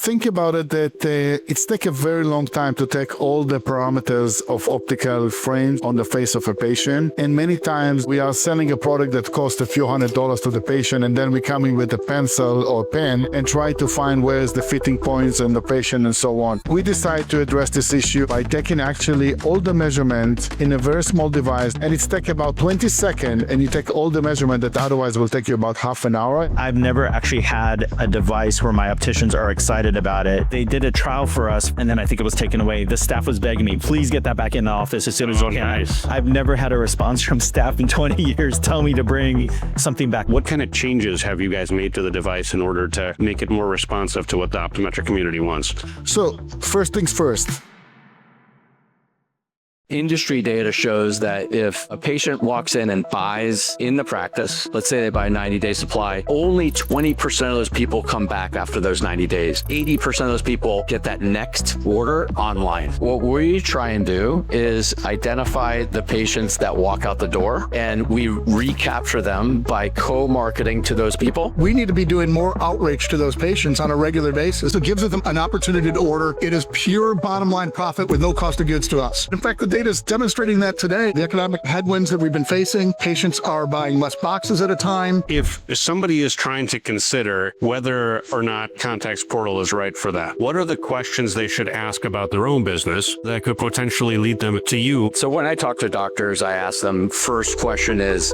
think about it that it's take a very long time to take all the parameters of optical frames on the face of a patient. And many times we are selling a product that costs a few $100s to the patient, and then we come in with a pencil or pen and try to find where's the fitting points on the patient and so on. We decide to address this issue by taking actually all the measurements in a very small device, and it's take about 20 seconds, and you take all the measurement that otherwise will take you about half an hour. I've never actually had a device where my opticians are excited about it. They did a trial for us, and then I think it was taken away. The staff was begging me, please get that back in the office as soon as you can. Nice. I've never had a response from staff in 20 years tell me to bring something back. What kind of changes have you guys made to the device in order to make it more responsive to what the optometric community wants? So first things first. Industry data shows that if a patient walks in and buys in the practice, let's say they buy a 90-day supply, only 20% of those people come back after those 90 days. 80% of those people get that next order online. What we try and do is identify the patients that walk out the door, and we recapture them by co-marketing to those people. We need to be doing more outreach to those patients on a regular basis. It gives them an opportunity to order. It is pure bottom line profit with no cost of goods to us. In fact, the data is demonstrating that today. The economic headwinds that we've been facing, patients are buying less boxes at a time. If somebody is trying to consider whether or not Contacts Portal is right for that, what are the questions they should ask about their own business that could potentially lead them to you? So when I talk to doctors, I ask them, first question is,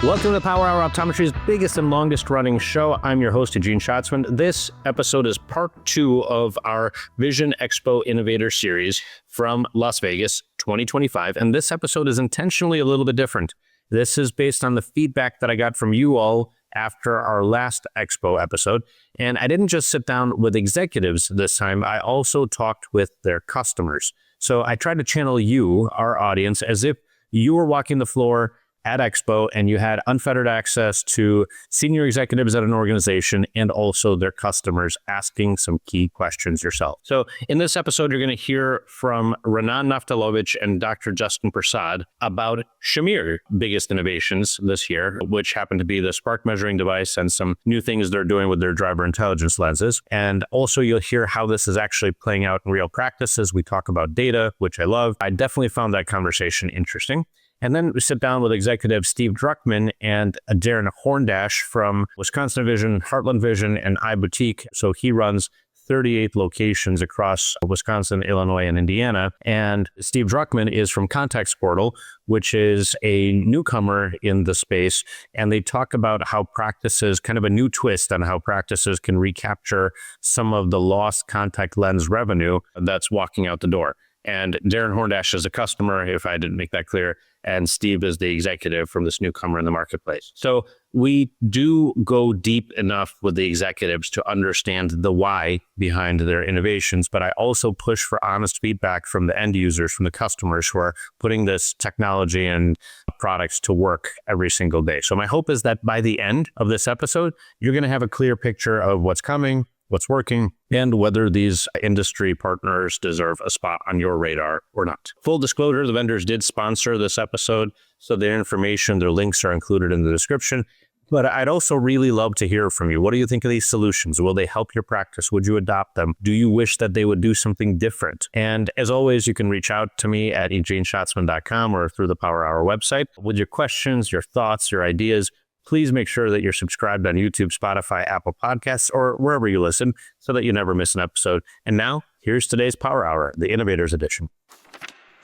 Welcome to the Power Hour, Optometry's biggest and longest running show. I'm your host, Eugene. This episode is part 2 of our Vision Expo Innovator Series from Las Vegas 2025. And this episode is intentionally a little bit different. This is based on the feedback that I got from you all after our last Expo episode. And I didn't just sit down with executives this time, I also talked with their customers. So I tried to channel you, our audience, as if you were walking the floor at Expo and you had unfettered access to senior executives at an organization and also their customers, asking some key questions yourself. So in this episode, you're going to hear from Raanan Naftalovich and Dr. Justin Prasad about Shamir biggest innovations this year, which happen to be the spark measuring device and some new things they're doing with their driver intelligence lenses. And also you'll hear how this is actually playing out in real practices. We talk about data, which I love. I definitely found that conversation interesting. And then we sit down with executive Steve Druckman and Darren Horndasch from Wisconsin Vision, Heartland Vision, and iBoutique. So he runs 38 locations across Wisconsin, Illinois, and Indiana. And Steve Druckman is from Contacts Portal, which is a newcomer in the space. And they talk about how practices, kind of a new twist on how practices can recapture some of the lost contact lens revenue that's walking out the door. And Darren Horndasch is a customer, if I didn't make that clear, and Steve is the executive from this newcomer in the marketplace. So we do go deep enough with the executives to understand the why behind their innovations, but I also push for honest feedback from the end users, from the customers who are putting this technology and products to work every single day. So my hope is that by the end of this episode, you're going to have a clear picture of what's coming, what's working, and whether these industry partners deserve a spot on your radar or not. Full disclosure, the vendors did sponsor this episode, so their information, their links are included in the description. But I'd also really love to hear from you. What do you think of these solutions? Will they help your practice? Would you adopt them? Do you wish that they would do something different? And as always, you can reach out to me at eugeneschatzman.com or through the Power Hour website with your questions, your thoughts, your ideas. Please make sure that you're subscribed on YouTube, Spotify, Apple Podcasts, or wherever you listen so that you never miss an episode. And now, here's today's Power Hour, the Innovators Edition.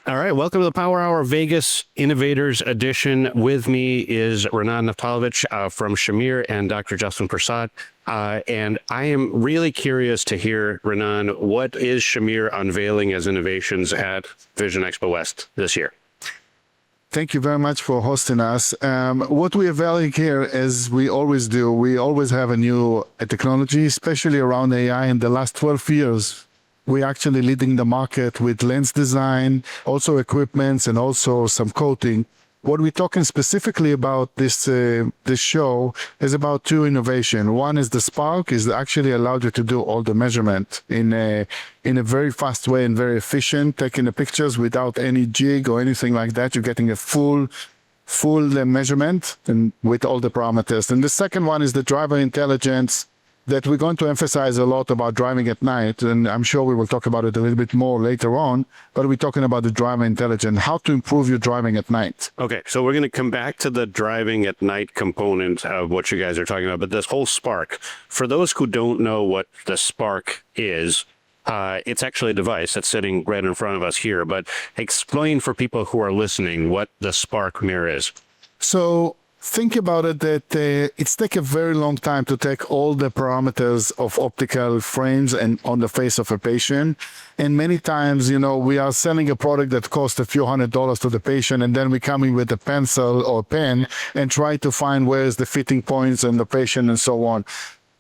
All right, welcome to the Power Hour Vegas Innovators Edition. With me is Raanan Naftalovich from Shamir and Dr. Justin Prasad. And I am really curious to hear, Raanan, what is Shamir unveiling as innovations at Vision Expo West this year? Thank you very much for hosting us. What we are valuing here, as we always do, we always have a new technology, especially around AI. In the last 12 years, we're actually leading the market with lens design, also equipments, and also some coating. What we're talking specifically about this show is about two innovation. One is the Spark, is actually allowed you to do all the measurement in a very fast way and very efficient, taking the pictures without any jig or anything like that. You're getting a full measurement and with all the parameters. And the second one is the driver intelligence, that we're going to emphasize a lot about driving at night, and I'm sure we will talk about it a little bit more later on, but we're talking about the driver intelligence, how to improve your driving at night. Okay, so we're going to come back to the driving at night component of what you guys are talking about, but this whole Spark, for those who don't know what the Spark is, it's actually a device that's sitting right in front of us here, but explain for people who are listening what the Spark mirror is. So think about it that it's take a very long time to take all the parameters of optical frames and on the face of a patient. And many times, we are selling a product that costs a few $100s to the patient, and then we come in with a pencil or pen and try to find where's the fitting points in the patient and so on.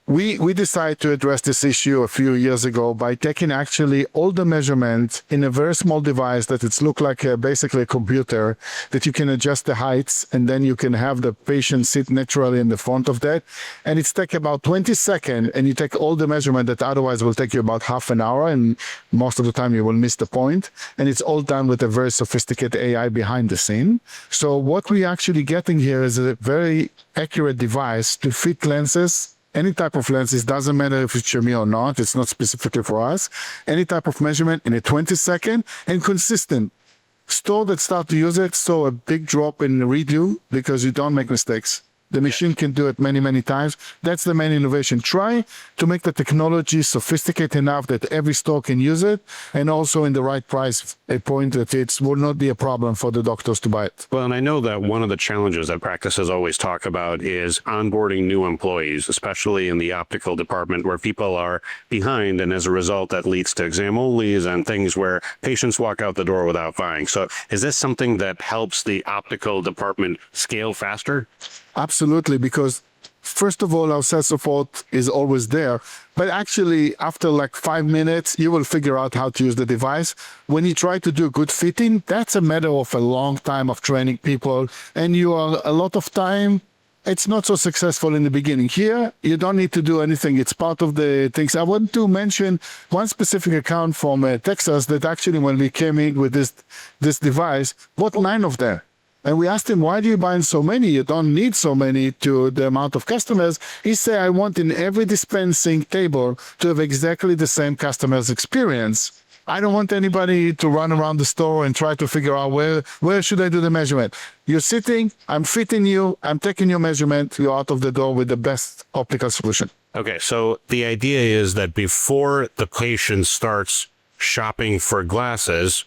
We decided to address this issue a few years ago by taking actually all the measurements in a very small device that it's look like basically a computer, that you can adjust the heights, and then you can have the patient sit naturally in the front of that. And it's take about 20 seconds, and you take all the measurement that otherwise will take you about half an hour, and most of the time you will miss the point. And it's all done with a very sophisticated AI behind the scene. So what we're actually getting here is a very accurate device to fit lenses. Any type of lenses, doesn't matter if it's Shamir or not, it's not specifically for us. Any type of measurement in a 20-second and consistent. Store that start to use it, so a big drop in redo because you don't make mistakes. The machine can do it many, many times. That's the main innovation. Try to make the technology sophisticated enough that every store can use it, and also in the right price, a point that it will not be a problem for the doctors to buy it. Well, and I know that one of the challenges that practices always talk about is onboarding new employees, especially in the optical department where people are behind, and as a result, that leads to exam onlys and things where patients walk out the door without buying. So is this something that helps the optical department scale faster? Absolutely, because first of all, our sales support is always there. But actually, after like 5 minutes, you will figure out how to use the device. When you try to do good fitting, that's a matter of a long time of training people. And you are a lot of time, it's not so successful in the beginning. Here, you don't need to do anything. It's part of the things. I want to mention one specific account from Texas that actually, when we came in with this device, bought 9 of them. And we asked him, why do you buy so many? You don't need so many to the amount of customers. He said, I want in every dispensing table to have exactly the same customer's experience. I don't want anybody to run around the store and try to figure out where should I do the measurement. You're sitting, I'm fitting you, I'm taking your measurement, you're out of the door with the best optical solution. Okay, so the idea is that before the patient starts shopping for glasses,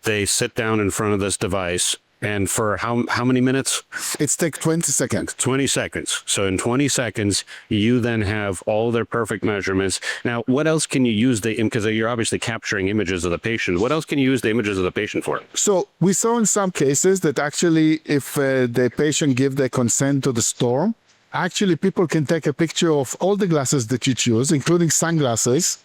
they sit down in front of this device. And for how many minutes? It's take 20 seconds. 20 seconds. So in 20 seconds, you then have all their perfect measurements. Now, what else can you use because you're obviously capturing images of the patient. What else can you use the images of the patient for? So we saw in some cases that actually if the patient give their consent to the store, actually people can take a picture of all the glasses that you choose, including sunglasses.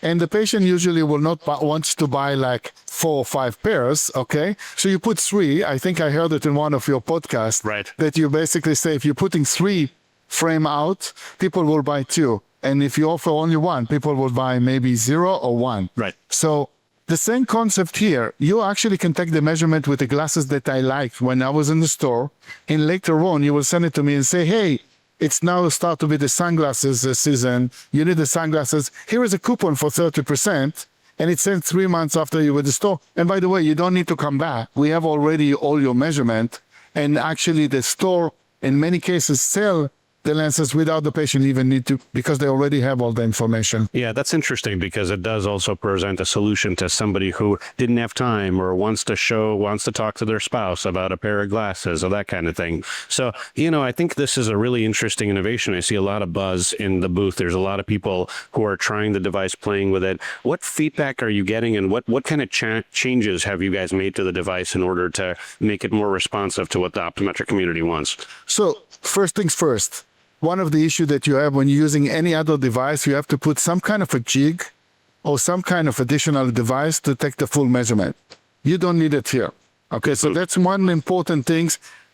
And the patient usually will not want to buy like 4 or 5 pairs, okay? So you put 3. I think I heard it in one of your podcasts. Right. That you basically say if you're putting 3 frame out, people will buy 2. And if you offer only 1, people will buy maybe 0 or 1. Right. So the same concept here. You actually can take the measurement with the glasses that I liked when I was in the store. And later on, you will send it to me and say, hey, it's now start to be the sunglasses season. You need the sunglasses. Here is a coupon for 30%. And it's sent 3 months after you were at the store. And by the way, you don't need to come back. We have already all your measurement. And actually the store, in many cases, sell the lenses without the patient even need to, because they already have all the information. Yeah, that's interesting because it does also present a solution to somebody who didn't have time or wants to talk to their spouse about a pair of glasses or that kind of thing. So, I think this is a really interesting innovation. I see a lot of buzz in the booth. There's a lot of people who are trying the device, playing with it. What feedback are you getting, and what kind of changes have you guys made to the device in order to make it more responsive to what the optometric community wants? So first things first. One of the issues that you have when you're using any other device, you have to put some kind of a jig or some kind of additional device to take the full measurement. You don't need it here. Okay, so that's one important thing.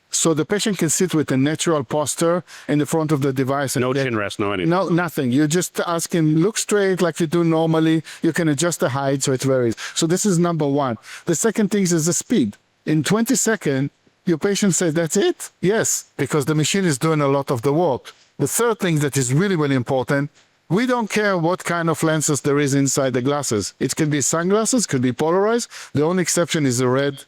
So the patient can sit with a natural posture in the front of the device. No chin rest, no anything. No, nothing. You just ask him, look straight like you do normally. You can adjust the height so it varies. So this is number one. The second thing is the speed. In 20 seconds, your patient says, that's it? Yes, because the machine is doing a lot of the work. The third thing that is really, really important, we don't care what kind of lenses there is inside the glasses. It can be sunglasses, could be polarized. The only exception is the red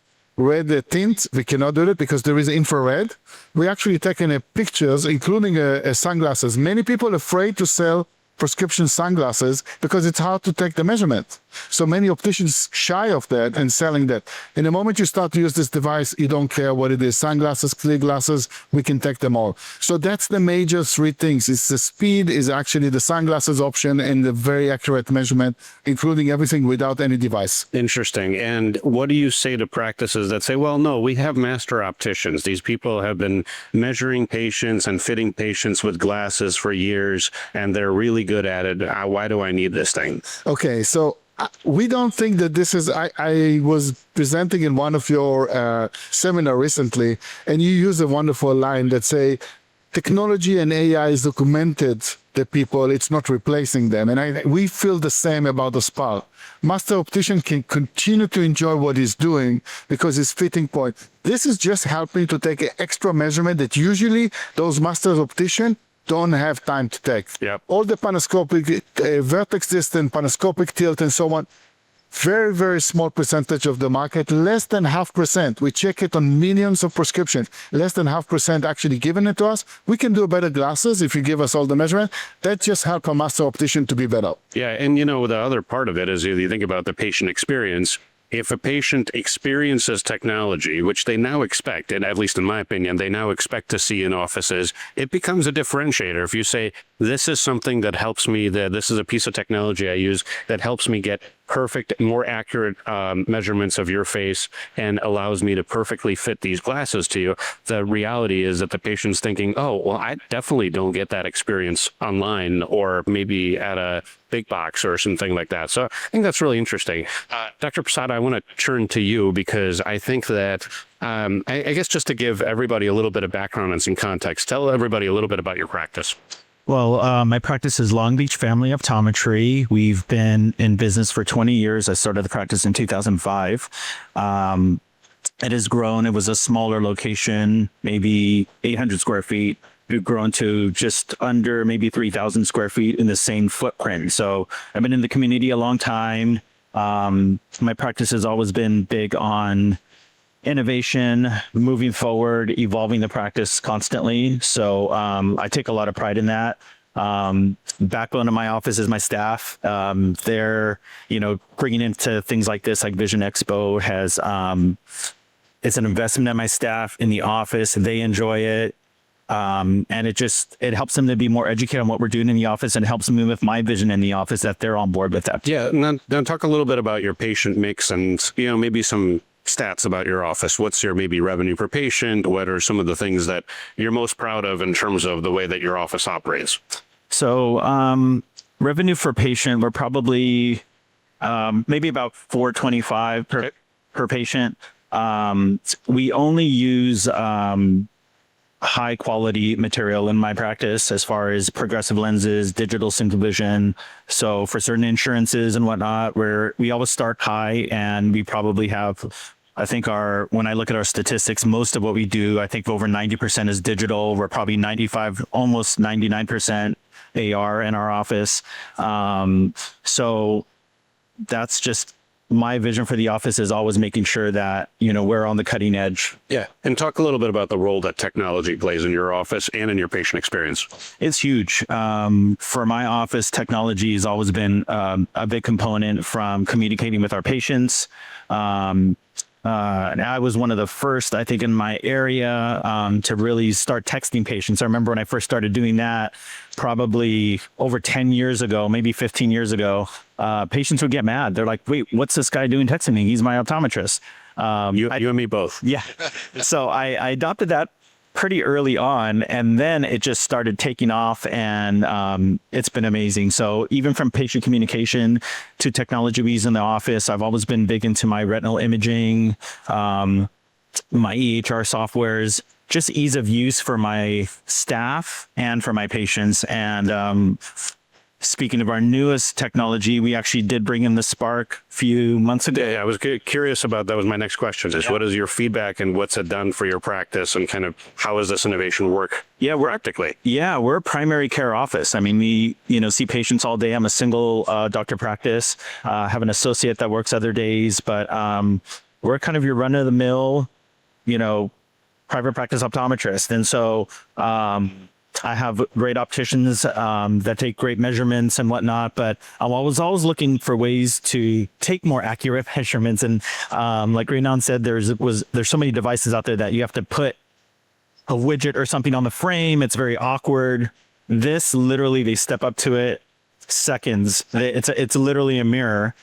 tint. We cannot do it because there is infrared. We actually taken pictures, including sunglasses. Many people are afraid to sell prescription sunglasses because it's hard to take the measurement. So many opticians shy of that and selling that. In the moment you start to use this device, you don't care what it is. Sunglasses, clear glasses, we can take them all. So that's the major three things. It's the speed is actually the sunglasses option and the very accurate measurement, including everything without any device. Interesting. And what do you say to practices that say, well, no, we have master opticians. These people have been measuring patients and fitting patients with glasses for years, and they're really good at it. Why do I need this thing? Okay, so we don't think that this is, I was presenting in one of your seminar recently, and you use a wonderful line that say, technology and AI is augmented the people, it's not replacing them. And we feel the same about the spa. Master optician can continue to enjoy what he's doing because it's fitting point. This is just helping to take an extra measurement that usually those master opticians don't have time to take. Yep. All the panoscopic, vertex distance, panoscopic tilt, and so on, very, very small percentage of the market, less than 0.5%. We check it on millions of prescriptions, less than 0.5% actually given it to us. We can do better glasses if you give us all the measurement. That just helps a master optician to be better. Yeah, and you know, the other part of it is you think about the patient experience. If a patient experiences technology, which they now expect, and at least in my opinion, they now expect to see in offices, it becomes a differentiator. If you say, this is something that helps me, that this is a piece of technology I use that helps me get perfect, more accurate measurements of your face and allows me to perfectly fit these glasses to you, the reality is that the patient's thinking, oh, well, I definitely don't get that experience online or maybe at a big box or something like that. So I think that's really interesting. Dr. Prasad, I want to turn to you because I think that, I guess just to give everybody a little bit of background and some context, tell everybody a little bit about your practice. Well, my practice is Long Beach Family Optometry. We've been in business for 20 years. I started the practice in 2005. It has grown. It was a smaller location, maybe 800 square feet. We've grown to just under maybe 3,000 square feet in the same footprint. So I've been in the community a long time. My practice has always been big on innovation, moving forward, evolving the practice constantly. So I take a lot of pride in that. Backbone of my office is my staff. They're, bringing into things like this, like Vision Expo has, it's an investment in my staff in the office. They enjoy it. And it helps them to be more educated on what we're doing in the office and helps me with my vision in the office that they're on board with that. Yeah. Now talk a little bit about your patient mix and, maybe some stats about your office. What's your maybe revenue per patient? What are some of the things that you're most proud of in terms of the way that your office operates? So revenue per patient, we're probably maybe about $425 per patient. We only use high quality material in my practice as far as progressive lenses, digital single vision. So for certain insurances and whatnot, we always start high, and we probably have, I think when I look at our statistics, most of what we do, I think over 90% is digital. We're probably 95, almost 99% AR in our office. So that's just my vision for the office is always making sure that, we're on the cutting edge. Yeah. And talk a little bit about the role that technology plays in your office and in your patient experience. It's huge. For my office, technology has always been a big component from communicating with our patients. And I was one of the first, I think, in my area to really start texting patients. I remember when I first started doing that, probably over 10 years ago, maybe 15 years ago, patients would get mad. They're like, wait, what's this guy doing texting me? He's my optometrist. You and me both. Yeah. So I adopted that pretty early on, and then it just started taking off, and it's been amazing. So even from patient communication to technology we use in the office, I've always been big into my retinal imaging. my EHR softwares, just ease of use for my staff and for my patients. And speaking of our newest technology, we actually did bring in the Spark a few months ago. Yeah, I was curious about that. Was my next question is what is your feedback and what's it done for your practice and kind of how does this innovation work? Yeah, practically. Yeah, we're a primary care office. I mean, we, see patients all day. I'm a single doctor practice, have an associate that works other days, but we're kind of your run of the mill, private practice optometrist. And so, I have great opticians that take great measurements and whatnot, but I was always looking for ways to take more accurate measurements. And like Raanan said, there's so many devices out there that you have to put a widget or something on the frame. It's very awkward. This literally, they step up to it seconds. It's literally a mirror.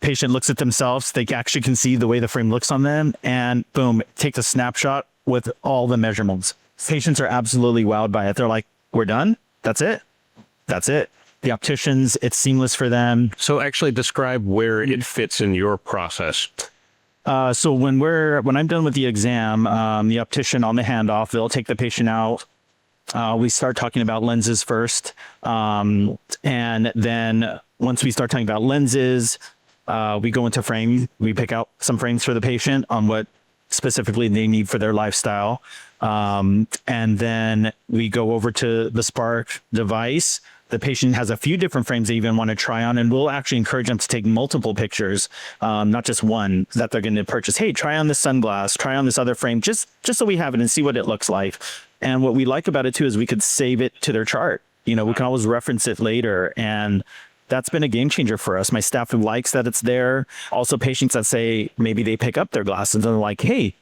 Patient looks at themselves. They actually can see the way the frame looks on them, and boom, it takes a snapshot with all the measurements. Patients are absolutely wowed by it. They're like, we're done? That's it? That's it. The opticians, it's seamless for them. So actually describe where it fits in your process. So when I'm done with the exam, the optician on the handoff, they'll take the patient out. We start talking about lenses first. And then once we start talking about lenses, we go into frame. We pick out some frames for the patient on what specifically they need for their lifestyle. And then we go over to the Spark device. The patient has a few different frames they even want to try on, and we'll actually encourage them to take multiple pictures, not just one that they're going to purchase. Hey, try on this sunglass, try on this other frame, just so we have it and see what it looks like. And what we like about it too is we could save it to their chart. We can always reference it later, and that's been a game changer for us. My staff likes that it's there. Also, patients that say maybe they pick up their glasses and they're like, hey,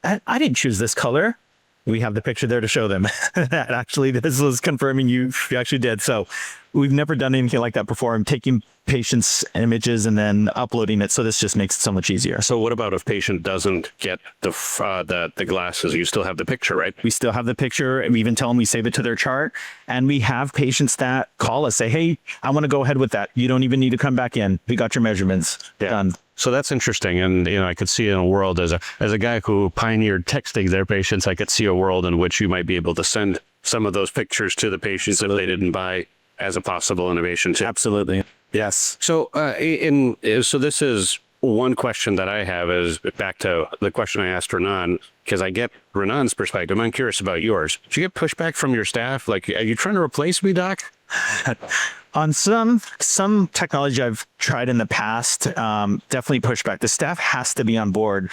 I didn't choose this color. We have the picture there to show them that actually this was confirming you actually did. So we've never done anything like that before. I'm taking patients' images and then uploading it. So this just makes it so much easier. So what about if patient doesn't get the glasses? You still have the picture, right? We still have the picture. We even tell them we save it to their chart. And we have patients that call us, say, hey, I want to go ahead with that. You don't even need to come back in. We got your measurements done. So that's interesting. And, I could see in a world as a guy who pioneered texting their patients, I could see a world in which you might be able to send some of those pictures to the patients that they didn't buy as a possible innovation too. Absolutely. Yes. So, so this is one question that I have is back to the question I asked Raanan, because I get Raanan's perspective. I'm curious about yours. Did you get pushback from your staff? Like, are you trying to replace me, Doc? On some technology I've tried in the past, definitely pushback. The staff has to be on board.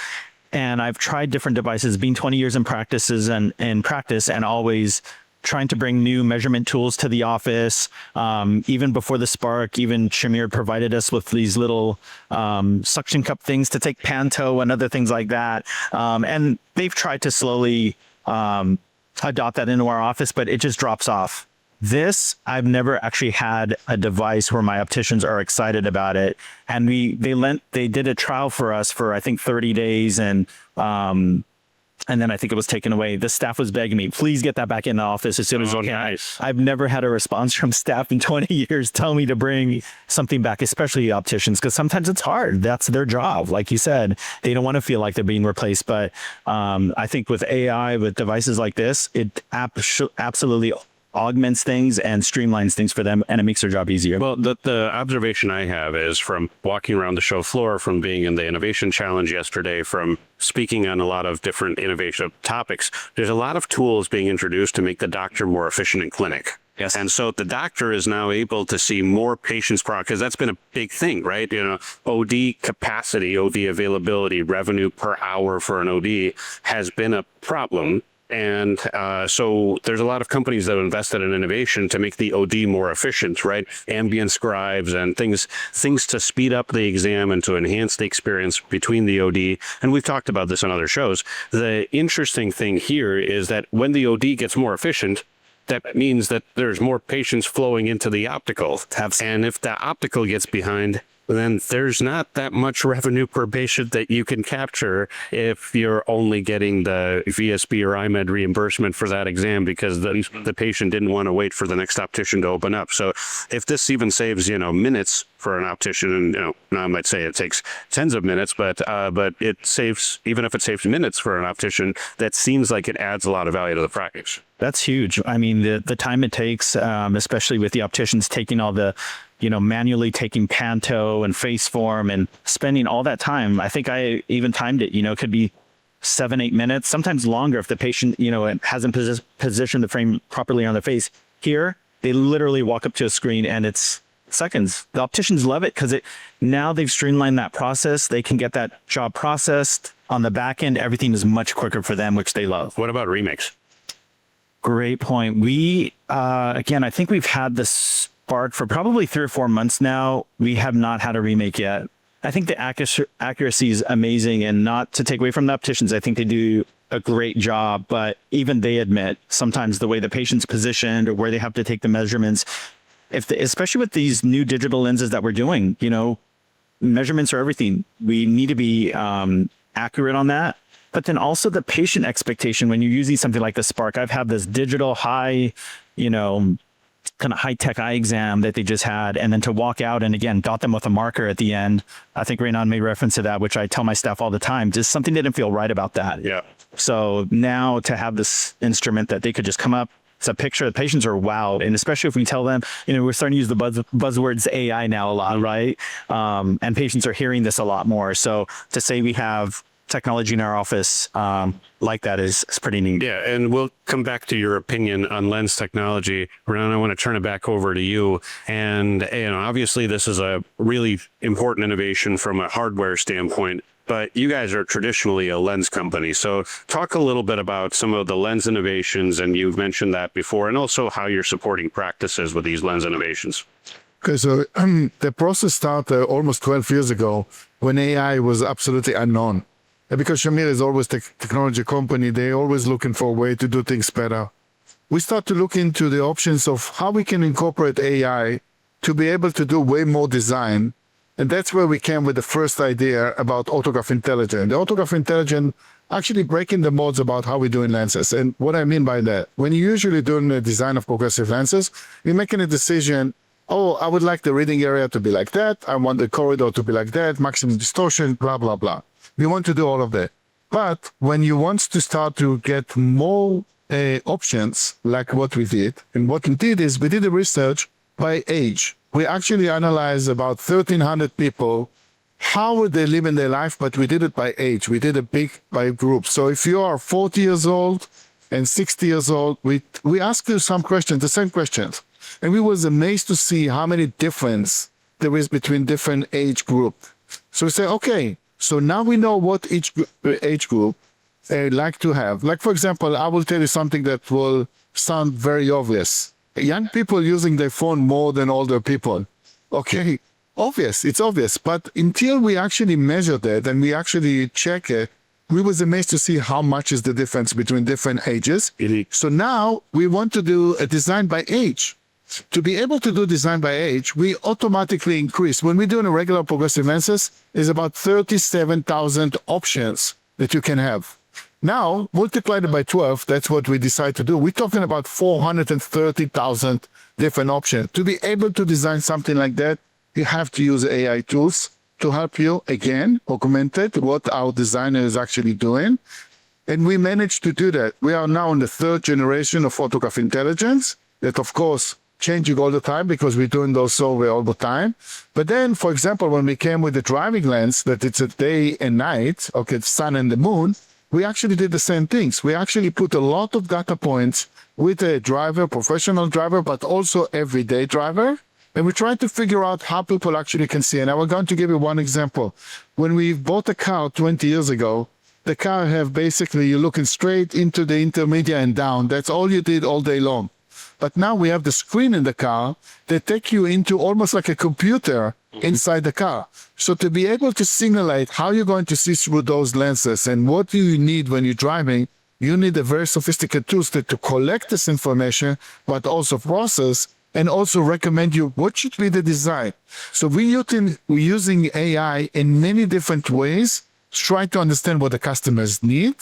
And I've tried different devices, being 20 years in practice and always trying to bring new measurement tools to the office. Even before the Spark, even Shamir provided us with these little suction cup things to take Panto and other things like that. And they've tried to slowly adopt that into our office, but it just drops off. This, I've never actually had a device where my opticians are excited about it. And they did a trial for us for, I think, 30 days. And then I think it was taken away. The staff was begging me, please get that back in the office as soon as you can. Nice. I've never had a response from staff in 20 years telling me to bring something back, especially opticians, because sometimes it's hard. That's their job. Like you said, they don't want to feel like they're being replaced. But I think with AI, with devices like this, it absolutely augments things and streamlines things for them, and it makes their job easier. Well, the observation I have is from walking around the show floor, from being in the Innovation Challenge yesterday, from speaking on a lot of different innovation topics, there's a lot of tools being introduced to make the doctor more efficient in clinic. Yes. And so the doctor is now able to see more patients per hour, because that's been a big thing, right? OD capacity, OD availability, revenue per hour for an OD has been a problem. And so there's a lot of companies that have invested in innovation to make the OD more efficient, right? Ambient scribes and things to speed up the exam and to enhance the experience between the OD. And we've talked about this on other shows. The interesting thing here is that when the OD gets more efficient, that means that there's more patients flowing into the optical. And if the optical gets behind, then there's not that much revenue per patient that you can capture if you're only getting the VSB or IMED reimbursement for that exam because the patient didn't want to wait for the next optician to open up. So if this even saves, minutes for an optician, and now I might say it takes tens of minutes, but it saves, even if it saves minutes for an optician, that seems like it adds a lot of value to the practice. That's huge. I mean, the time it takes, especially with the opticians taking all the, manually taking panto and face form and spending all that time. I think I even timed it, it could be 7-8 minutes, sometimes longer if the patient, hasn't positioned the frame properly on their face. Here, they literally walk up to a screen and it's seconds. The opticians love it because now they've streamlined that process. They can get that job processed on the back end. Everything is much quicker for them, which they love. What about Remakes? Great point. We, again, I think we've had this spark for probably 3 or 4 months now. We have not had a remake yet. I think the accuracy is amazing, and not to take away from the opticians. I think they do a great job, but even they admit sometimes the way the patient's positioned or where they have to take the measurements, especially with these new digital lenses that we're doing, measurements are everything. We need to be accurate on that. But then also the patient expectation when you're using something like the Spark. I've had this digital high, kind of high-tech eye exam that they just had, and then to walk out and again dot them with a marker at the end. I think Raanan made reference to that, which I tell my staff all the time. Just something didn't feel right about that. Yeah. So now to have this instrument that they could just come up, it's a picture. The patients are wowed, and especially if we tell them, we're starting to use the buzzwords AI now a lot, right? And patients are hearing this a lot more. So to say we have technology in our office like that is pretty neat. Yeah, and we'll come back to your opinion on lens technology. Raanan, I want to turn it back over to you. And obviously this is a really important innovation from a hardware standpoint, but you guys are traditionally a lens company. So talk a little bit about some of the lens innovations, and you've mentioned that before, and also how you're supporting practices with these lens innovations. Okay, so the process started almost 12 years ago when AI was absolutely unknown. And because Shamir is always a technology company, they're always looking for a way to do things better. We start to look into the options of how we can incorporate AI to be able to do way more design. And that's where we came with the first idea about autograph intelligence. The autograph intelligence actually breaking the modes about how we're doing lenses. And what I mean by that, when you're usually doing the design of progressive lenses, you're making a decision, I would like the reading area to be like that. I want the corridor to be like that, maximum distortion, blah, blah, blah. We want to do all of that. But when you want to start to get more options, like what we did, and what we did is we did the research by age. We actually analyzed about 1,300 people, how would they live in their life, but we did it by age. We did it by group. So if you are 40 years old and 60 years old, we asked you some questions, the same questions. And we was amazed to see how many difference there is between different age group. So we say, okay, so now we know what each age group like to have. Like, for example, I will tell you something that will sound very obvious. Young people using their phone more than older people. Okay, obvious, it's obvious. But until we actually measure that and we actually check it, we was amazed to see how much is the difference between different ages. So now we want to do a design by age. To be able to do design by age, we automatically increase. When we do in a regular progressive lenses, is about 37,000 options that you can have. Now, multiplied by 12, that's what we decide to do. We're talking about 430,000 different options. To be able to design something like that, you have to use AI tools to help you, again, augmented what our designer is actually doing. And we managed to do that. We are now in the 3rd generation of photograph intelligence that, of course, changing all the time because we're doing those survey all the time. But then, for example, when we came with the driving lens, that it's a day and night, okay, the sun and the moon, we actually did the same things. We actually put a lot of data points with a driver, professional driver, but also everyday driver. And we tried to figure out how people actually can see. And I was going to give you one example. When we bought a car 20 years ago, the car have basically, you're looking straight into the intermediate and down. That's all you did all day long. But now we have the screen in the car that take you into almost like a computer inside the car. So to be able to simulate how you're going to see through those lenses and what do you need when you're driving, you need a very sophisticated tools to collect this information, but also process and also recommend you what should be the design. So we're using AI in many different ways, try to understand what the customers need,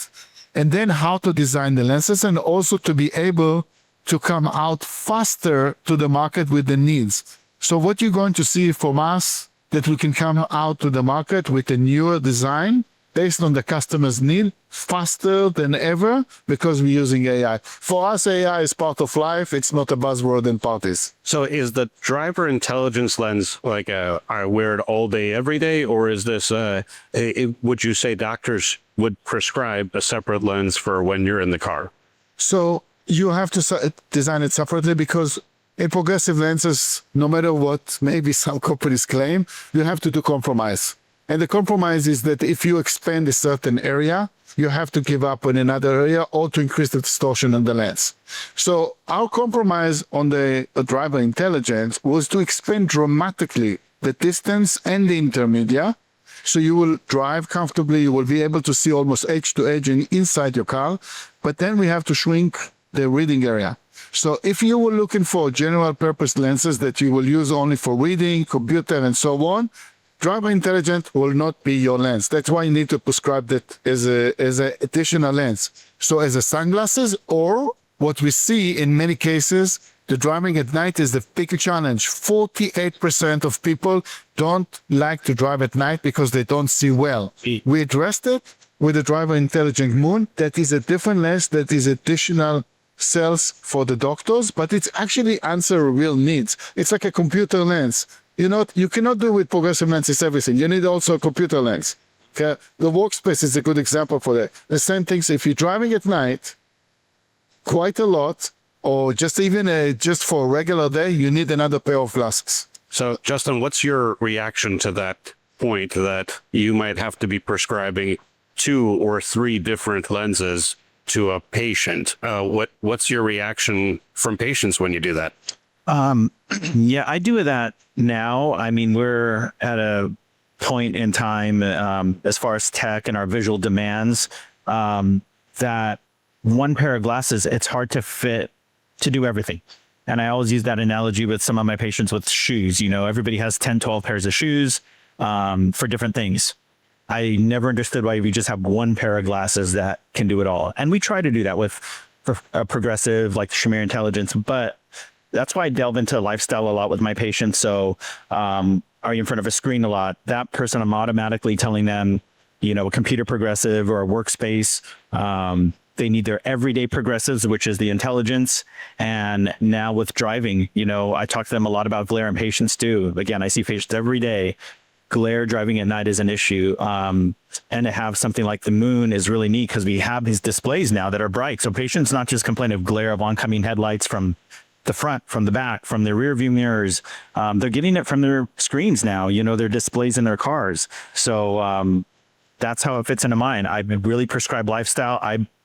and then how to design the lenses, and also to be able to come out faster to the market with the needs. So what you're going to see from us, that we can come out to the market with a newer design based on the customer's need faster than ever, because we're using AI. For us, AI is part of life. It's not a buzzword in parties. So is the driver intelligence lens like I wear it all day, every day, or is this, would you say doctors would prescribe a separate lens for when you're in the car? So you have to design it separately, because in progressive lenses, no matter what maybe some companies claim, you have to do compromise. And the compromise is that if you expand a certain area, you have to give up on another area or to increase the distortion on the lens. So our compromise on the driver intelligence was to expand dramatically the distance and the intermediate. So you will drive comfortably, you will be able to see almost edge to edge inside your car, but then we have to shrink the reading area. So if you were looking for general purpose lenses that you will use only for reading, computer, and so on, driver intelligence will not be your lens. That's why you need to prescribe that as an additional lens. So as a sunglasses, or what we see in many cases, the driving at night is the big challenge. 48% of people don't like to drive at night because they don't see well. We addressed it with the driver intelligent moon. That is a different lens, that is additional cells for the doctors, but it's actually answer real needs. It's like a computer lens. You cannot do with progressive lenses everything. You need also a computer lens. Okay? The workspace is a good example for that. The same things, if you're driving at night quite a lot, or just for a regular day, you need another pair of glasses. So, Justin, what's your reaction to that point that you might have to be prescribing 2 or 3 different lenses to a patient? What's your reaction from patients when you do that? Yeah, I do that now. I mean, we're at a point in time as far as tech and our visual demands that one pair of glasses, it's hard to fit to do everything. And I always use that analogy with some of my patients with shoes. Everybody has 10, 12 pairs of shoes for different things. I never understood why we just have one pair of glasses that can do it all. And we try to do that with a progressive like Shamir Intelligence, but that's why I delve into lifestyle a lot with my patients. So are you in front of a screen a lot? That person, I'm automatically telling them, a computer progressive or a workspace. They need their everyday progressives, which is the intelligence. And now with driving, I talk to them a lot about glare in patients too. Again, I see patients every day. Glare driving at night is an issue. And to have something like the moon is really neat because we have these displays now that are bright. So patients not just complain of glare of oncoming headlights from the front, from the back, from their rear view mirrors. They're getting it from their screens now, their displays in their cars. So that's how it fits into mine. I really prescribe lifestyle.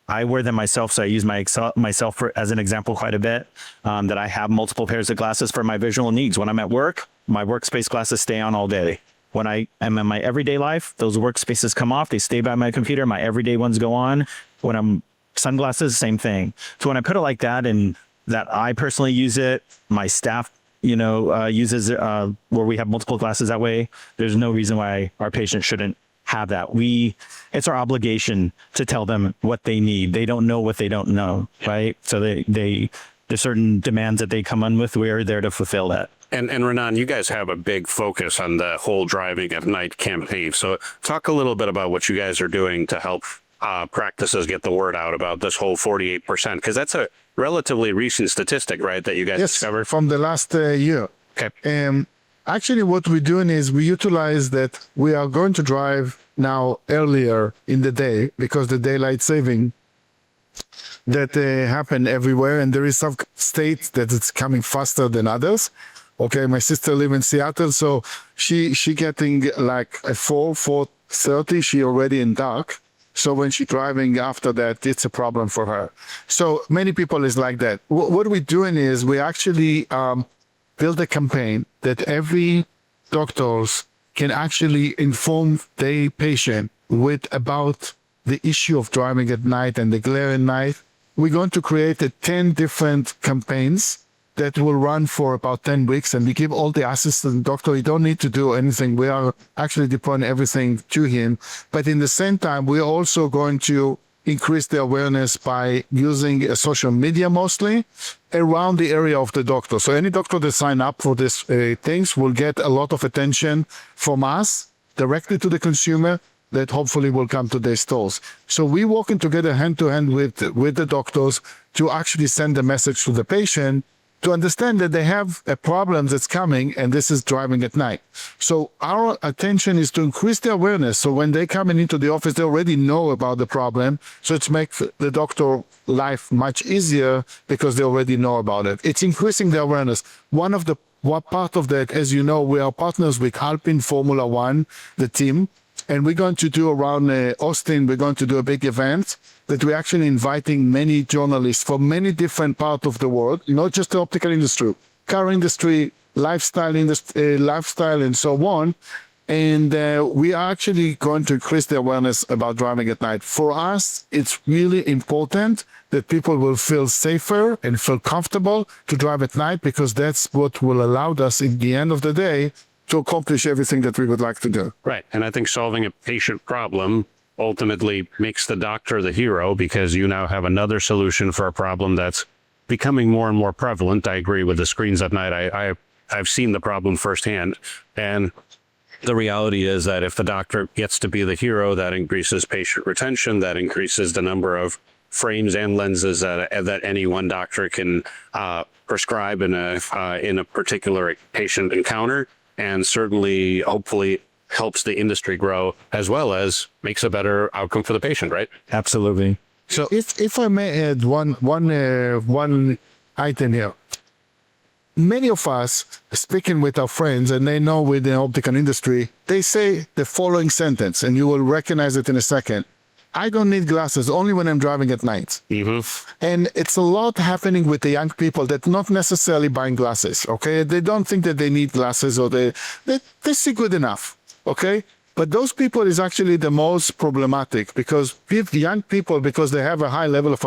I wear them myself, so I use myself as an example quite a bit, that I have multiple pairs of glasses for my visual needs. When I'm at work, my workspace glasses stay on all day. When I am in my everyday life, those workspaces come off. They stay by my computer. My everyday ones go on. When I'm sunglasses, same thing. So when I put it like that, and that I personally use it, my staff, uses it, where we have multiple glasses that way, there's no reason why our patients shouldn't have that. It's our obligation to tell them what they need. They don't know what they don't know, right? So there's certain demands that they come in with. We're there to fulfill that. And Raanan, you guys have a big focus on the whole driving at night campaign. So talk a little bit about what you guys are doing to help practices get the word out about this whole 48%, because that's a relatively recent statistic, right, that you guys discovered? From the last year. Okay. Actually, what we're doing is we utilize that we are going to drive now earlier in the day because the daylight saving that happen everywhere, and there is some states that it's coming faster than others. Okay, my sister lives in Seattle, so she getting like at 4:30, she already in dark. So when she's driving after that, it's a problem for her. So many people is like that. What we're doing is we actually build a campaign that every doctors can actually inform their patient about the issue of driving at night and the glare at night. We're going to create 10 different campaigns that will run for about 10 weeks. And we give all the assistant doctor, you don't need to do anything. We are actually deploying everything to him. But in the same time, we're also going to increase the awareness by using social media mostly around the area of the doctor. So any doctor that sign up for these things will get a lot of attention from us directly to the consumer that hopefully will come to their stores. So we're working together hand to hand with the doctors to actually send a message to the patient to understand that they have a problem that's coming and this is driving at night. So our attention is to increase the awareness. So when they come into the office, they already know about the problem. So it makes the doctor life much easier because they already know about it. It's increasing the awareness. One part of that, as you know, we are partners with Alpine Formula One, the team. And we're going to do around Austin, we're going to do a big event that we're actually inviting many journalists from many different parts of the world, not just the optical industry, car industry, lifestyle industry, lifestyle, and so on. And we are actually going to increase the awareness about driving at night. For us, it's really important that people will feel safer and feel comfortable to drive at night, because that's what will allow us, in the end of the day, to accomplish everything that we would like to do. Right. And I think solving a patient problem ultimately makes the doctor the hero, because you now have another solution for a problem that's becoming more and more prevalent. I agree with the screens at night. I've seen the problem firsthand. And the reality is that if the doctor gets to be the hero, that increases patient retention, that increases the number of frames and lenses that any one doctor can prescribe in a particular patient encounter. And certainly, hopefully, helps the industry grow, as well as makes a better outcome for the patient, right? Absolutely. So if I may add one item here. Many of us, speaking with our friends, and they know with the optical industry, they say the following sentence, and you will recognize it in a second. I don't need glasses, only when I'm driving at night. Mm-hmm. And it's a lot happening with the young people that not necessarily buying glasses, okay? They don't think that they need glasses, or they see good enough, okay? But those people is actually the most problematic, because with young people, because they have a high level of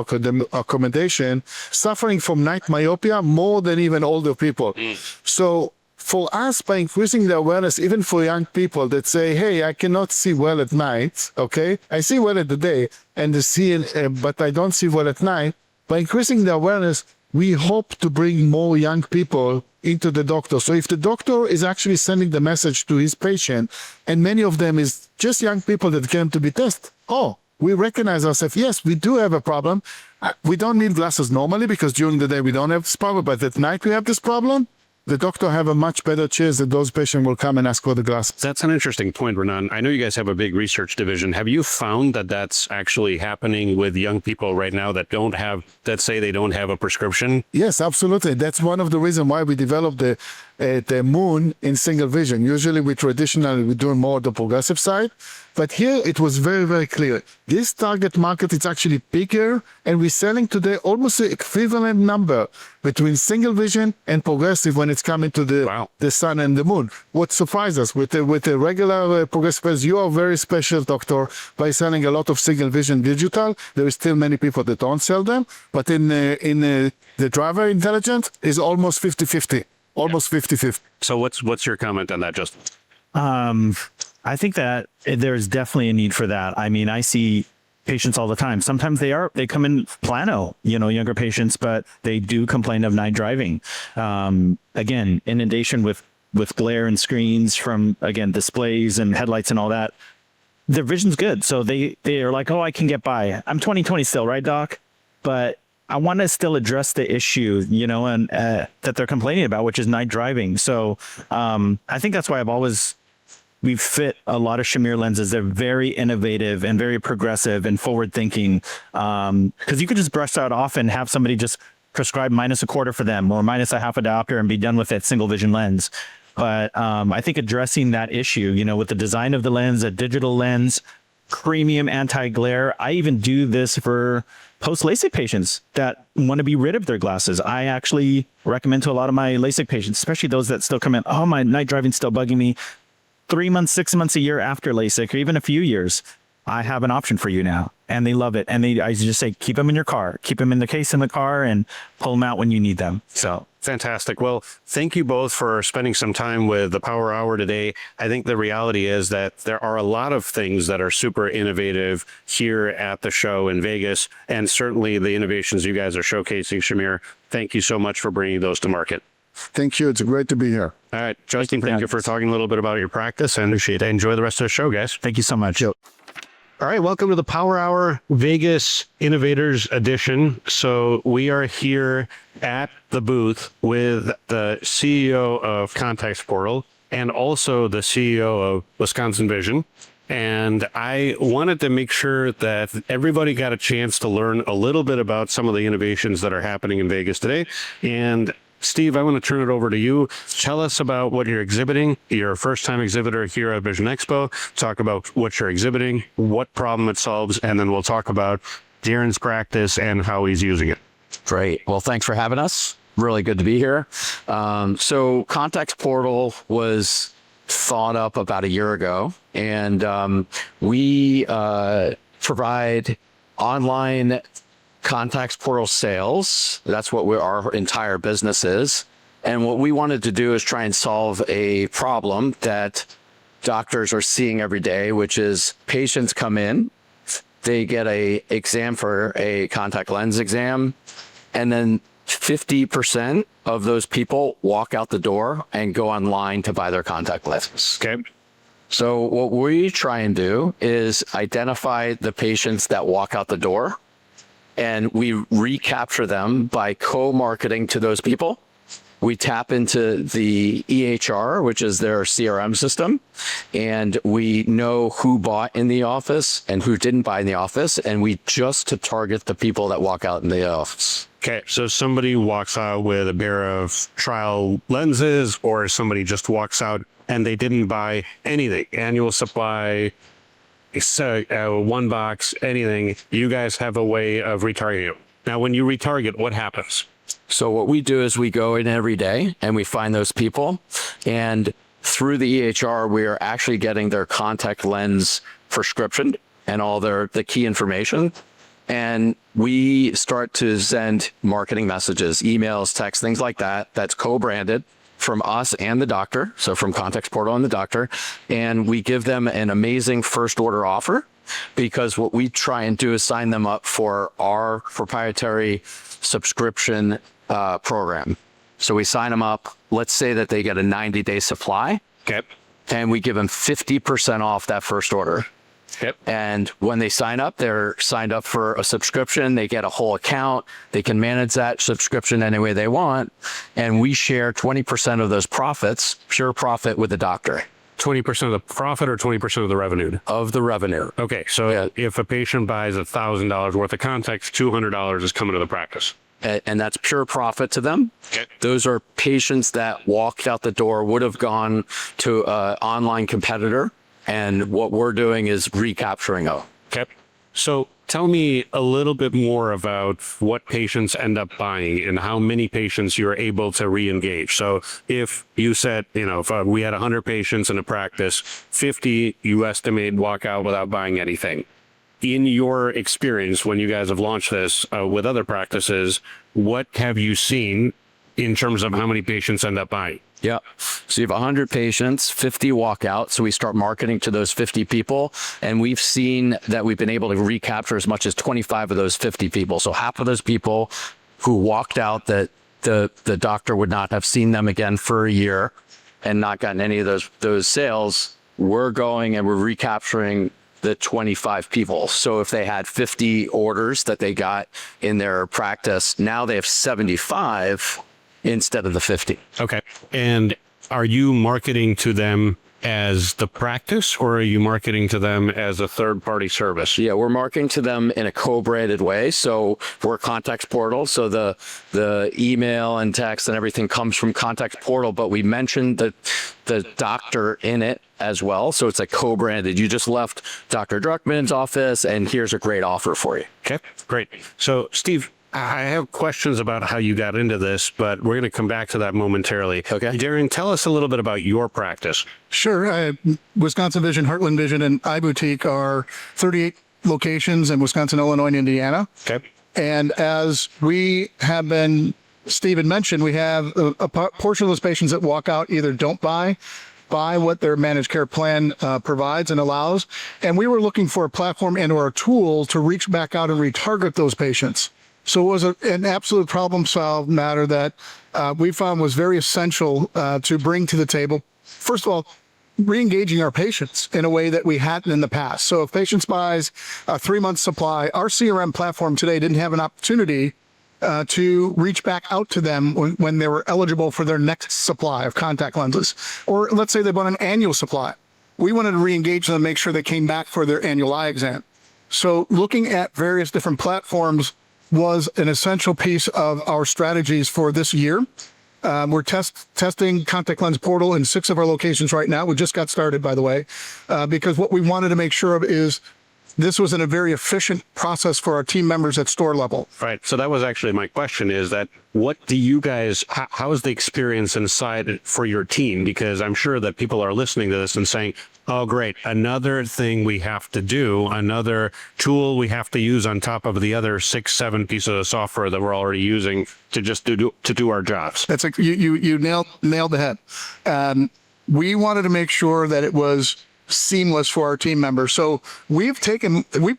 accommodation, suffering from night myopia more than even older people. So for us, by increasing the awareness, even for young people that say, hey, I cannot see well at night, okay? I see well at the day, and but I don't see well at night. By increasing the awareness, we hope to bring more young people into the doctor. So if the doctor is actually sending the message to his patient, and many of them is just young people that came to be tested, we recognize ourselves, yes, we do have a problem. We don't need glasses normally, because during the day we don't have this problem, but at night we have this problem. The doctor have a much better chance that those patients will come and ask for the glasses. That's an interesting point, Raanan. I know you guys have a big research division. Have you found that that's actually happening with young people right now that say they don't have a prescription? Yes, absolutely. That's one of the reasons why we developed the Moon in single vision. Usually we're doing more the progressive side, but here it was very, very clear. This target market is actually bigger, and we're selling today almost an equivalent number between single vision and progressive when it's coming to the sun and the moon. What surprised us with the regular progressive, you are very special, doctor, by selling a lot of single vision digital. There is still many people that don't sell them, but in the driver intelligence is almost 50-50. Almost 50-50. So what's your comment on that, Justin? I think that there's definitely a need for that. I mean, I see patients all the time. Sometimes they come in plano, younger patients, but they do complain of night driving. Again, inundation with glare and screens from, again, displays and headlights and all that. Their vision's good. So they are like, I can get by. I'm 20/20 still, right, Doc? But I want to still address the issue, and that they're complaining about, which is night driving. So I think that's why we've fit a lot of Shamir lenses. They're very innovative and very progressive and forward thinking. Because you could just brush that off and have somebody just prescribe -1/4 for them, or -1/2 diopter, and be done with that single vision lens. But I think addressing that issue, with the design of the lens, a digital lens, premium anti-glare. I even do this for post-LASIK patients that want to be rid of their glasses. I actually recommend to a lot of my LASIK patients, especially those that still come in, my night driving's still bugging me. 3 months, 6 months, a year after LASIK, or even a few years, I have an option for you now. And they love it. And I just say, keep them in your car, keep them in the case in the car, and pull them out when you need them. So Fantastic. Well, thank you both for spending some time with the Power Hour today. I think the reality is that there are a lot of things that are super innovative here at the show in Vegas, and certainly the innovations you guys are showcasing, Shamir. Thank you so much for bringing those to market. Thank you. It's great to be here. All right, Justin, thank you for talking a little bit about your practice, and appreciate it. Enjoy the rest of the show, guys. Thank you so much. All right, welcome to the Power Hour Vegas Innovators Edition. So we are here at the booth with the CEO of Contacts Portal and also the CEO of Wisconsin Vision. And I wanted to make sure that everybody got a chance to learn a little bit about some of the innovations that are happening in Vegas today. And Steve, I want to turn it over to you. Tell us about what you're exhibiting. You're a first-time exhibitor here at Vision Expo. Talk about what you're exhibiting, what problem it solves, and then we'll talk about Darren's practice and how he's using it. Great. Well, thanks for having us. Really good to be here. So Contacts Portal was thought up about a year ago, and we provide online Contacts Portal sales. That's what our entire business is. And what we wanted to do is try and solve a problem that doctors are seeing every day, which is patients come in, they get a exam for a contact lens exam, and then 50% of those people walk out the door and go online to buy their contact lenses. Okay. So what we try and do is identify the patients that walk out the door, and we recapture them by co-marketing to those people. We tap into the EHR, which is their CRM system, and we know who bought in the office and who didn't buy in the office, and we just to target the people that walk out in the office. Okay, so somebody walks out with a pair of trial lenses, or somebody just walks out and they didn't buy anything, annual supply, one box, anything. You guys have a way of retargeting. Now, when you retarget, what happens? So what we do is we go in every day and we find those people, and through the EHR, we are actually getting their contact lens prescription and all the key information. And we start to send marketing messages, emails, texts, things like that. That's co-branded from us and the doctor. So from Contacts Portal and the doctor. And we give them an amazing first order offer, because what we try and do is sign them up for our proprietary subscription program. So we sign them up. Let's say that they get a 90-day supply. Okay. And we give them 50% off that first order. Yep. And when they sign up, they're signed up for a subscription. They get a whole account. They can manage that subscription any way they want. And we share 20% of those profits, pure profit, with the doctor. 20% of the profit or 20% of the revenue? Of the revenue. Okay, so if a patient buys $1,000 worth of contacts, $200 is coming to the practice. And that's pure profit to them. Okay. Those are patients that walked out the door, would have gone to an online competitor. And what we're doing is recapturing them. Okay. So tell me a little bit more about what patients end up buying and how many patients you're able to re-engage. So if you said, if we had 100 patients in a practice, 50 you estimate walk out without buying anything. In your experience, when you guys have launched this with other practices, what have you seen in terms of how many patients end up buying? Yeah. So you have 100 patients, 50 walk out. So we start marketing to those 50 people. And we've seen that we've been able to recapture as much as 25 of those 50 people. So half of those people who walked out, that the doctor would not have seen them again for a year and not gotten any of those sales, we're going and we're recapturing the 25 people. So if they had 50 orders that they got in their practice, now they have 75 instead of the 50. Okay. And are you marketing to them as the practice, or are you marketing to them as a third-party service? Yeah, we're marketing to them in a co-branded way. So we're Contacts Portal. So the email and text and everything comes from Contacts Portal, but we mentioned the doctor in it as well. So it's like co-branded. You just left Dr. Druckman's office, and here's a great offer for you. Okay, great. So Steve, I have questions about how you got into this, but we're going to come back to that momentarily. Okay. Darren, tell us a little bit about your practice. Sure. Wisconsin Vision, Heartland Vision, and iBoutique are 38 locations in Wisconsin, Illinois, and Indiana. Okay. And as we have been Steve had mentioned, we have a portion of those patients that walk out either don't buy what their managed care plan provides and allows. And we were looking for a platform and or a tool to reach back out and retarget those patients. So it was an absolute problem solved matter that we found was very essential to bring to the table. First of all, re-engaging our patients in a way that we hadn't in the past. So if patients buys a 3-month supply, our CRM platform today didn't have an opportunity to reach back out to them when they were eligible for their next supply of contact lenses. Or let's say they bought an annual supply. We wanted to re-engage them and make sure they came back for their annual eye exam. So looking at various different platforms was an essential piece of our strategies for this year. We're testing Contact Lens Portal in 6 of our locations right now. We just got started, by the way, because what we wanted to make sure of is this was in a very efficient process for our team members at store level. Right. So that was actually my question, is that what do you guys, how is the experience inside for your team? Because I'm sure that people are listening to this and saying, oh, great, another thing we have to do, another tool we have to use on top of the other 6, 7 pieces of software that we're already using to just do our jobs. That's you nailed the head. We wanted to make sure that it was seamless for our team members. So we've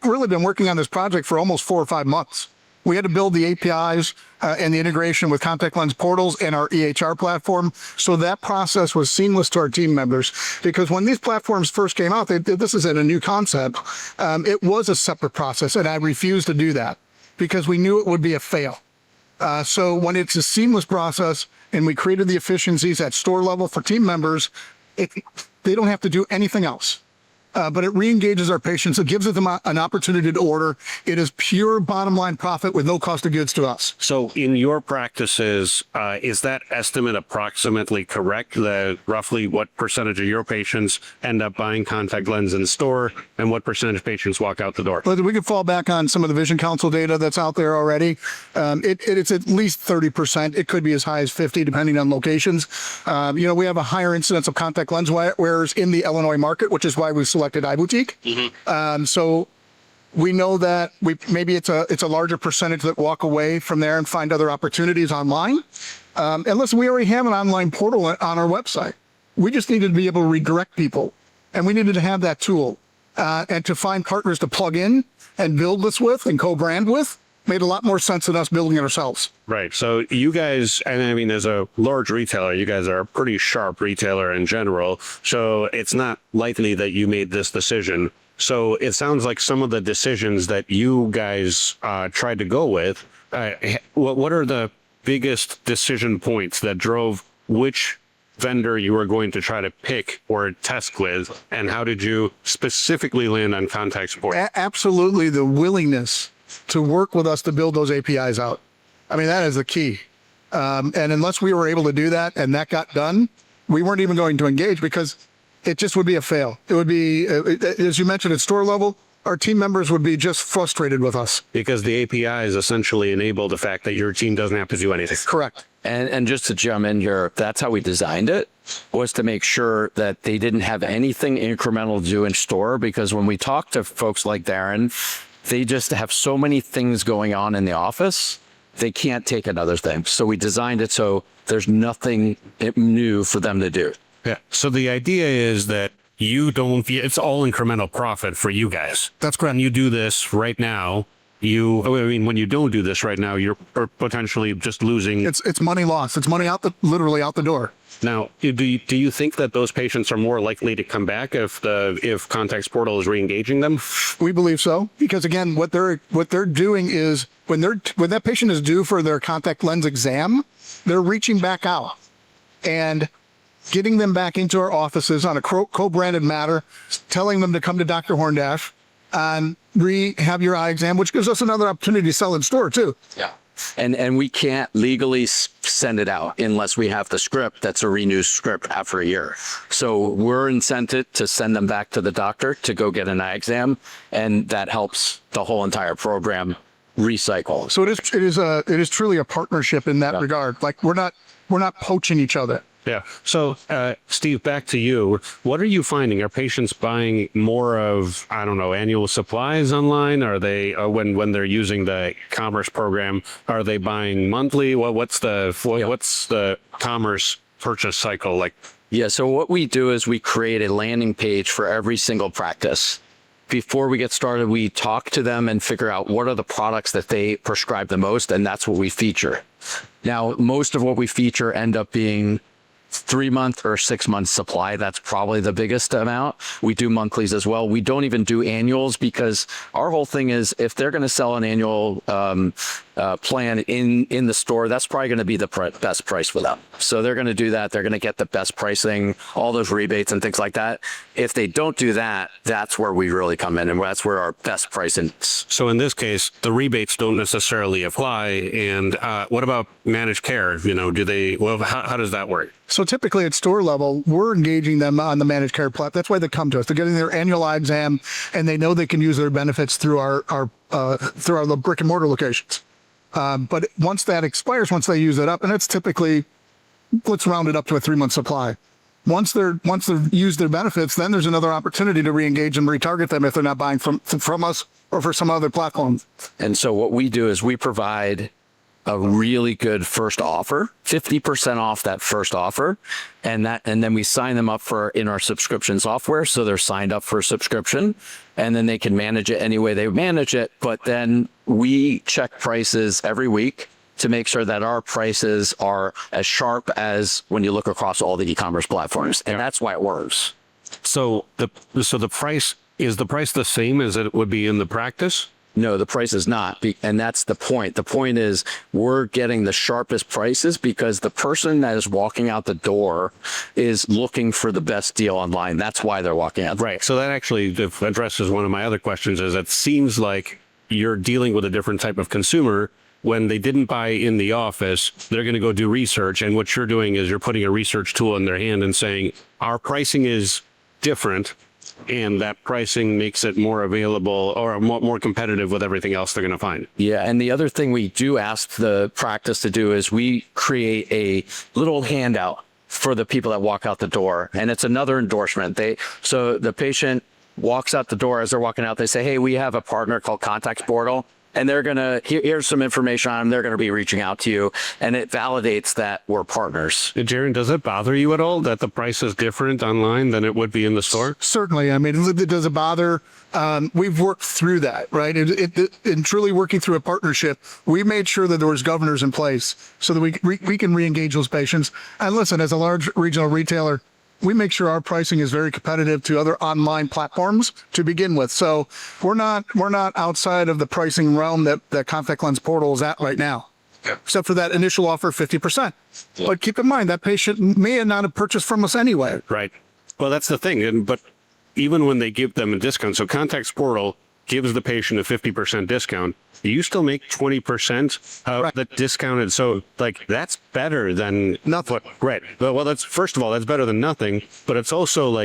really been working on this project for almost 4 or 5 months. We had to build the APIs and the integration with contact lens portals and our EHR platform. So that process was seamless to our team members, because when these platforms first came out, this isn't a new concept. It was a separate process, and I refused to do that because we knew it would be a fail. So when it's a seamless process and we created the efficiencies at store level for team members, they don't have to do anything else. But it re-engages our patients. It gives them an opportunity to order. It is pure bottom line profit with no cost of goods to us. So in your practices, is that estimate approximately correct? Roughly what percentage of your patients end up buying contact lens in store, and what percentage of patients walk out the door? But we could fall back on some of the Vision Council data that's out there already. It's at least 30%. It could be as high as 50%, depending on locations. We have a higher incidence of contact lens wearers in the Illinois market, which is why we selected iBoutique. Mm-hmm. So we know that maybe it's a larger percentage that walk away from there and find other opportunities online. And listen, we already have an online portal on our website. We just needed to be able to redirect people, and we needed to have that tool and to find partners to plug in and build this with and co-brand with. Made a lot more sense than us building it ourselves. Right. So you guys, and I mean, as a large retailer, you guys are a pretty sharp retailer in general. So it's not likely that you made this decision. So it sounds like some of the decisions that you guys tried to go with, what are the biggest decision points that drove which vendor you were going to try to pick or test with? And how did you specifically land on contact support? Absolutely, the willingness to work with us to build those APIs out. I mean, that is the key. And unless we were able to do that and that got done, we weren't even going to engage, because it just would be a fail. It would be, as you mentioned, at store level, our team members would be just frustrated with us. Because the APIs essentially enable the fact that your team doesn't have to do anything. Correct. And just to jump in here, that's how we designed it, was to make sure that they didn't have anything incremental to do in store. Because when we talk to folks like Darren, they just have so many things going on in the office, they can't take another thing. So we designed it so there's nothing new for them to do. Yeah. So the idea is that it's all incremental profit for you guys. That's correct. When you do this right now, when you don't do this right now, you're potentially just losing. It's money lost. It's money literally out the door. Now, do you think that those patients are more likely to come back if Contacts Portal is re-engaging them? We believe so, because again, what they're doing is when that patient is due for their contact lens exam, they're reaching back out and getting them back into our offices on a co-branded matter, telling them to come to Dr. Horndasch and have your eye exam, which gives us another opportunity to sell in store too. Yeah. And we can't legally send it out unless we have the script that's a renewed script after a year. So we're incented to send them back to the doctor to go get an eye exam, and that helps the whole entire program recycle. So it is truly a partnership in that regard. Like we're not poaching each other. Yeah. So, Steve, back to you. What are you finding? Are patients buying more of, I don't know, annual supplies online? Are they, when they're using the commerce program, are they buying monthly? What's the commerce purchase cycle like? Yeah, so what we do is we create a landing page for every single practice. Before we get started, we talk to them and figure out what are the products that they prescribe the most, and that's what we feature. Now, most of what we feature end up being 3-month or 6-month supply. That's probably the biggest amount. We do monthlies as well. We don't even do annuals because our whole thing is if they're going to sell an annual plan in the store, that's probably going to be the best price for them. So they're going to do that. They're going to get the best pricing, all those rebates and things like that. If they don't do that, that's where we really come in, and that's where our best pricing is. So in this case, the rebates don't necessarily apply. And what about managed care? How does that work? So typically at store level, we're engaging them on the managed care platform. That's why they come to us. They're getting their annual eye exam, and they know they can use their benefits through our brick and mortar locations. But once that expires, once they use it up, and it's typically, let's round it up to a 3-month supply. Once they've used their benefits, then there's another opportunity to re-engage and retarget them if they're not buying from us or for some other platform. And so what we do is we provide a really good first offer, 50% off that first offer. And then we sign them up in our subscription software. So they're signed up for a subscription, and then they can manage it any way they manage it. But then we check prices every week to make sure that our prices are as sharp as when you look across all the e-commerce platforms. And that's why it works. So the price, is the price the same as it would be in the practice? No, the price is not. And that's the point. The point is we're getting the sharpest prices because the person that is walking out the door is looking for the best deal online. That's why they're walking out. Right. So that actually addresses one of my other questions. Is it seems like you're dealing with a different type of consumer. When they didn't buy in the office, they're going to go do research. And what you're doing is you're putting a research tool in their hand and saying, our pricing is different. And that pricing makes it more available or more competitive with everything else they're going to find. Yeah. And the other thing we do ask the practice to do is we create a little handout for the people that walk out the door. And it's another endorsement. So the patient walks out the door. As they're walking out, they say, hey, we have a partner called Contacts Portal. And they're going to, here's some information on them. They're going to be reaching out to you. And it validates that we're partners. Darren, does it bother you at all that the price is different online than it would be in the store? Certainly. I mean, it does it bother. We've worked through that, right? In truly working through a partnership, we made sure that there was governors in place so that we can re-engage those patients. And listen, as a large regional retailer, we make sure our pricing is very competitive to other online platforms to begin with. So we're not outside of the pricing realm that Contact Lens Portal is at right now, except for that initial offer, 50%. Yeah. But keep in mind that patient may not have purchased from us anyway. Right. Well, that's the thing. But even when they give them a discount, so Contacts Portal gives the patient a 50% discount. You still make 20% of the discounted. So that's better than nothing. Right. Well, that's, first of all, that's better than nothing, but it's also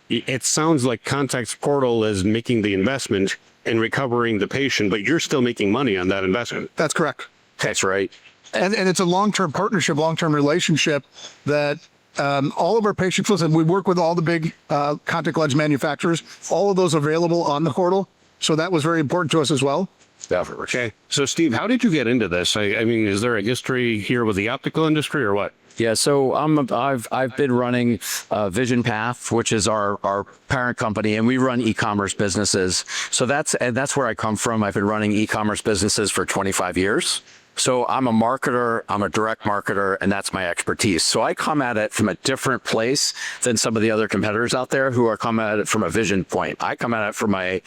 it sounds like Contacts Portal is making the investment and recovering the patient, but you're still making money on that investment. That's correct. That's right. And it's a long-term partnership, long-term relationship that all of our patients, listen, we work with all the big contact lens manufacturers, all of those available on the portal. So that was very important to us as well. Okay. So, Steve, how did you get into this? I mean, is there a history here with the optical industry or what? Yeah, so I've been running Vision Path, which is our parent company, and we run e-commerce businesses. So that's where I come from. I've been running e-commerce businesses for 25 years. So I'm a marketer, I'm a direct marketer, and that's my expertise. So I come at it from a different place than some of the other competitors out there who are coming at it from a vision point. I come at it from a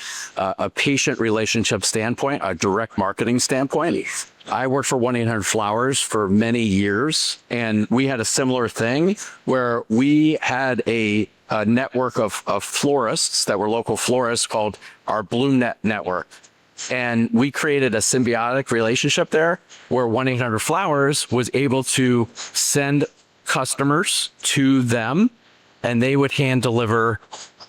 patient relationship standpoint, a direct marketing standpoint. I worked for 1-800-Flowers for many years, and we had a similar thing where we had a network of florists that were local florists called our BloomNet network. And we created a symbiotic relationship there where 1-800-Flowers was able to send customers to them, and they would hand deliver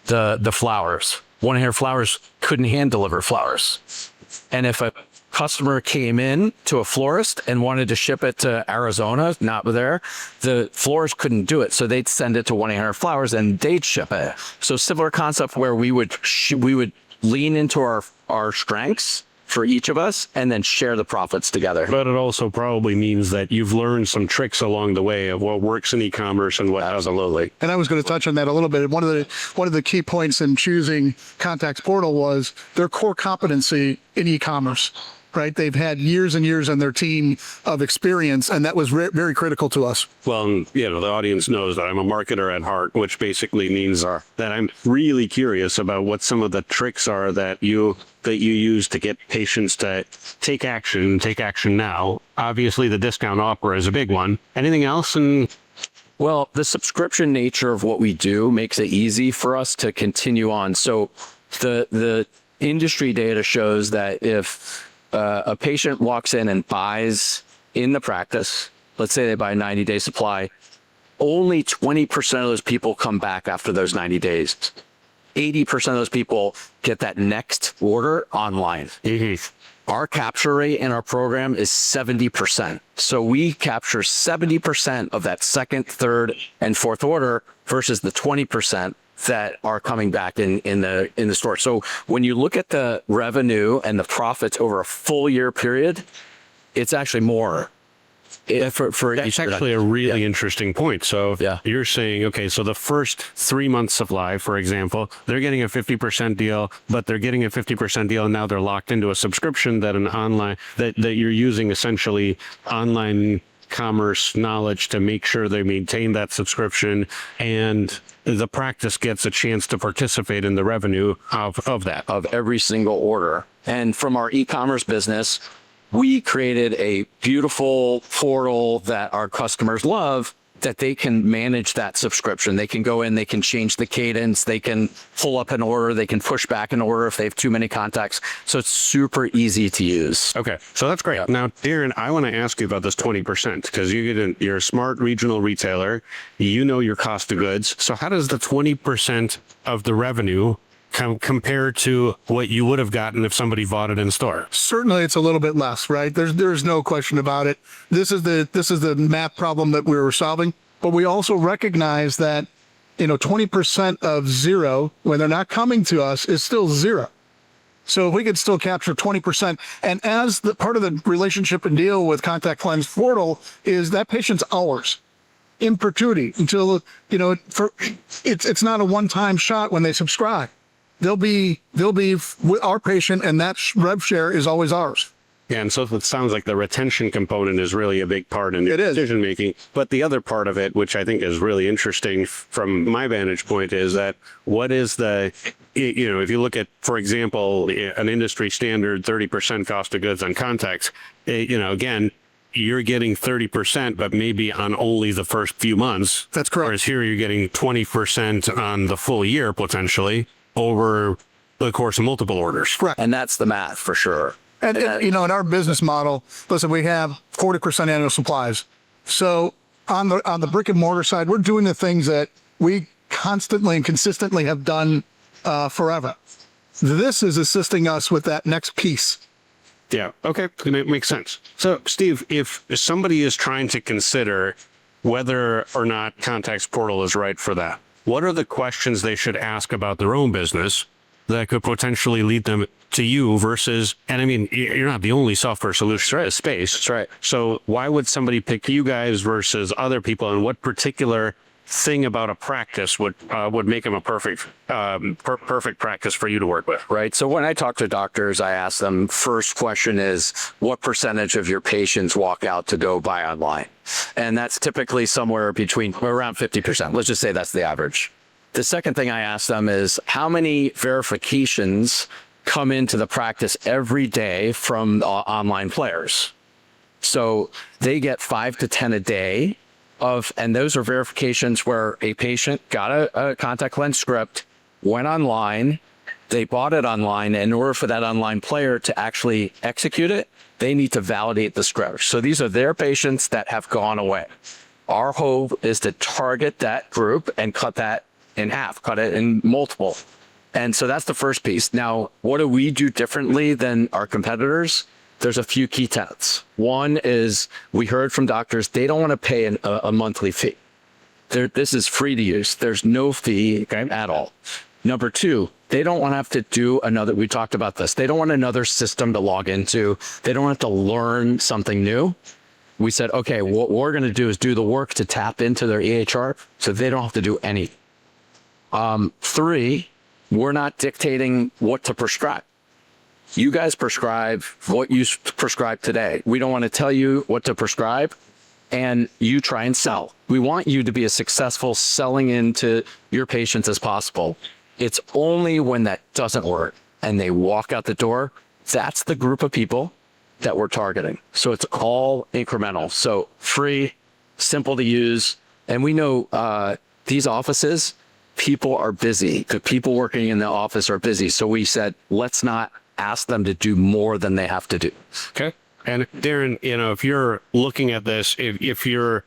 the flowers. 1-800-Flowers couldn't hand deliver flowers. And if a customer came in to a florist and wanted to ship it to Arizona, not there, the florist couldn't do it. So they'd send it to 1-800-Flowers and they'd ship it. So similar concept where we would lean into our strengths for each of us and then share the profits together. But it also probably means that you've learned some tricks along the way of what works in e-commerce and what doesn't. Absolutely. And I was going to touch on that a little bit. One of the key points in choosing Contacts Portal was their core competency in e-commerce. Right, they've had years and years on their team of experience, and that was very critical to us. Well, the audience knows that I'm a marketer at heart, which basically means that I'm really curious about what some of the tricks are that you use to get patients to take action now. Obviously, the discount offer is a big one. Anything else? Well, the subscription nature of what we do makes it easy for us to continue on. So the industry data shows that if a patient walks in and buys in the practice, let's say they buy a 90-day supply, only 20% of those people come back after those 90 days. 80% of those people get that next order online. Our capture rate in our program is 70%. So we capture 70% of that second, third, and fourth order versus the 20% that are coming back in the store. So when you look at the revenue and the profits over a full year period, it's actually more. That's actually a really interesting point. So you're saying, okay, so the first 3 months of live, for example, they're getting a 50% deal, but they're getting a 50% deal and now they're locked into a subscription that you're using essentially online commerce knowledge to make sure they maintain that subscription, and the practice gets a chance to participate in the revenue of every single order. And from our e-commerce business, we created a beautiful portal that our customers love, that they can manage that subscription. They can go in, they can change the cadence, they can pull up an order, they can push back an order if they have too many contacts. So it's super easy to use. Okay, so that's great. Now, Darren, I want to ask you about this 20% because you're a smart regional retailer. You know your cost of goods. So how does the 20% of the revenue compared to what you would have gotten if somebody bought it in store? Certainly, it's a little bit less, right? There's no question about it. This is the math problem that we were solving, but we also recognize that 20% of zero when they're not coming to us is still zero. So if we could still capture 20%, and as the part of the relationship and deal with Contact Lens Portal is that patient's ours in perpetuity until it's not a one-time shot when they subscribe. They'll be our patient, and that rev share is always ours. Yeah, and so it sounds like the retention component is really a big part in your decision making. But the other part of it, which I think is really interesting from my vantage point, is that what is if you look at, for example, an industry standard 30% cost of goods on contacts, again, you're getting 30%, but maybe on only the first few months. That's correct. Whereas here you're getting 20% on the full year potentially over the course of multiple orders. Correct. And that's the math for sure. And in our business model, listen, we have 40% annual supplies. So on the brick and mortar side, we're doing the things that we constantly and consistently have done forever. This is assisting us with that next piece. Yeah. Okay. It makes sense. So, Steve, if somebody is trying to consider whether or not Contacts Portal is right for that, what are the questions they should ask about their own business that could potentially lead them to you versus, and I mean, you're not the only software solution in the space. That's right. So why would somebody pick you guys versus other people, and what particular thing about a practice would make them a perfect practice for you to work with? Right. So when I talk to doctors, I ask them, first question is, what percentage of your patients walk out to go buy online? And that's typically somewhere between around 50%. Let's just say that's the average. The second thing I ask them is, how many verifications come into the practice every day from online players? So they get 5 to 10 a day. And those are verifications where a patient got a contact lens script, went online, they bought it online. In order for that online player to actually execute it, they need to validate the script. So these are their patients that have gone away. Our hope is to target that group and cut that in half, cut it in multiple. And so that's the first piece. Now, what do we do differently than our competitors? there's a few key tenets. One is we heard from doctors, they don't want to pay a monthly fee. This is free to use. There's no fee at all. Number two, they don't want to have to do another, we talked about this, they don't want another system to log into. They don't have to learn something new. We said, okay, what we're going to do is do the work to tap into their EHR so they don't have to do anything. Three, we're not dictating what to prescribe. You guys prescribe what you prescribe today. We don't want to tell you what to prescribe and you try and sell. We want you to be as successful selling into your patients as possible. It's only when that doesn't work and they walk out the door, that's the group of people that we're targeting. So it's all incremental. So free, simple to use. And we know these offices, people are busy. The people working in the office are busy. So we said, let's not ask them to do more than they have to do. Okay. And Darren, if you're looking at this, if your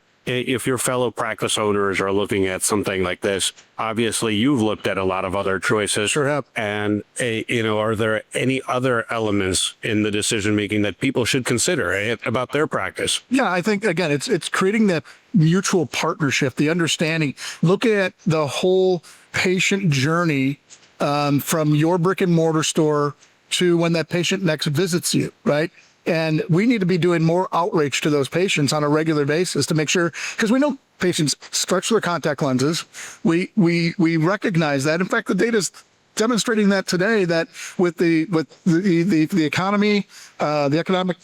fellow practice owners are looking at something like this, obviously you've looked at a lot of other choices. Sure have. And, are there any other elements in the decision making that people should consider about their practice? Yeah, I think, again, it's creating that mutual partnership, the understanding, looking at the whole patient journey from your brick and mortar store to when that patient next visits you, right? And we need to be doing more outreach to those patients on a regular basis to make sure, because we know patients stretch their contact lenses. We recognize that. In fact, the data is demonstrating that today, that with the economy, the economic